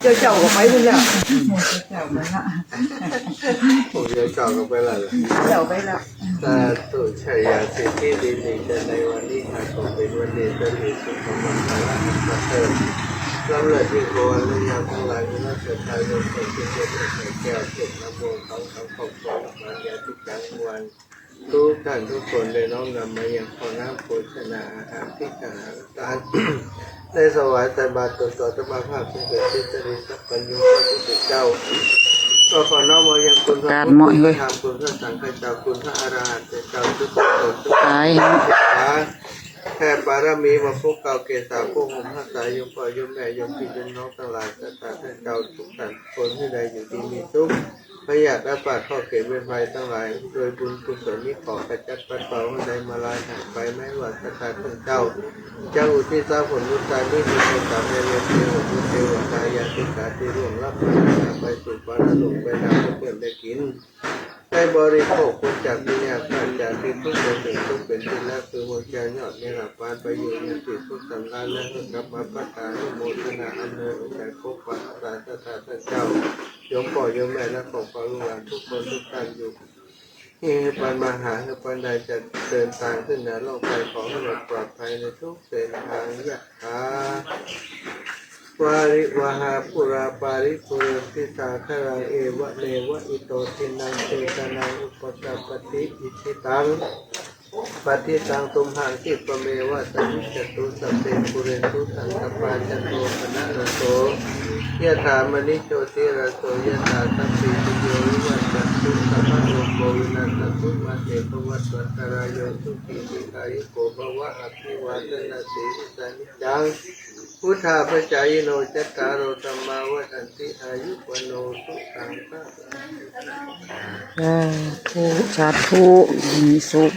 chậu của mấy luôn nhỉ? Chậu mấy ạ. Một giờ chậu của mấy lần. Chậu mấy lần. Ta tuổi trẻ thì khi đi đến đâyวันนี้หากเป็นวันนี้จะมีสุขของมันไปแล้วนะเธอสำหรับที่โกนและยามทั้งหลายมีนักเสียไทยลงไปที่เจ้าแก้วเจ็บน้ำมันของทั้งครอบครัวมันยาที่กลางวันทุกท่านทุกคนได้น้อมนำมาอย่างขอน้ำโภชนาอาหารที่กาการได้สวายแต่บาตรต่อธรรมภาพที่เกิดที่จะได้สักปัญญาพระพุทธเจ้าก็ขอน้อมมายังคุณพระพุทธเจ้าคุณพระสังฆเจ้าคุณพระอรหันต์เจ้าทุกคนทุกท่านแค่บารมีมาพวกเก่าเกศาพวกผมพระสายยมพ่อยมแม่ยมพี่ยมน้องทั้งหลายสัตว์ท่านเจ้าทุกท่านคนที่ใดอยู่ที่มีทุกข์พระญาติและปาดข้อเกศเวรภัยทั้งหลายโดยบุญกุศลนี้ขอกระจัดปัดเป่าให้ได้มาลายหายไปไม่ว่าสัตว์ท่านเจ้าอุทิศสร้างผลบุญตานี้มีคนสามเรียนเทวบุญเทวตายาติกาที่ร่วงรับไปสู่ปาราลงไปนำเพื่อนได้กินได้บริโภคคนจากวิญญาณผ่านจากที่ทุกคนถึงทุกเป็นที่แล้วคือหัวใจยอดในหลักปานไปอยู่ในจิตทุกสำคัญและกลับมาพัฒนาโมทนาอันเนินใจพบปัสสาวะท่านเจ้ายมพ่อยมแม่และของพ่อลูกหลานทุกคนทุกท่านอยู่ที่ปันมาหาคือปันใดจะเดินทางขึ้นเหนือโลกไปขอให้ปลอดภัยในทุกเส้นทางยะถาวาริวหาปุราปาริปุเรติสาคารังเอวะเมวะอิโตทินังเตตนังอุปสัปปติอิทิตังปฏิสังตุมหังคิปเมวะสมิจตุสัพเพปุเรตุสังกปาจันโทปนะระโสยะถามณิโชติระโสยะถาสัพพิติโยวิวัจจันตุสัมมาโลกโกวินัสตุมาเตภวัตวันตรายโยสุขีติกายุโกภวะอภิวาทนาสีสันนิจังพุทธาปจายโนจัตตารโอธัมมาวัฏันติอายุวโนสุขังพระสาธุมีสุข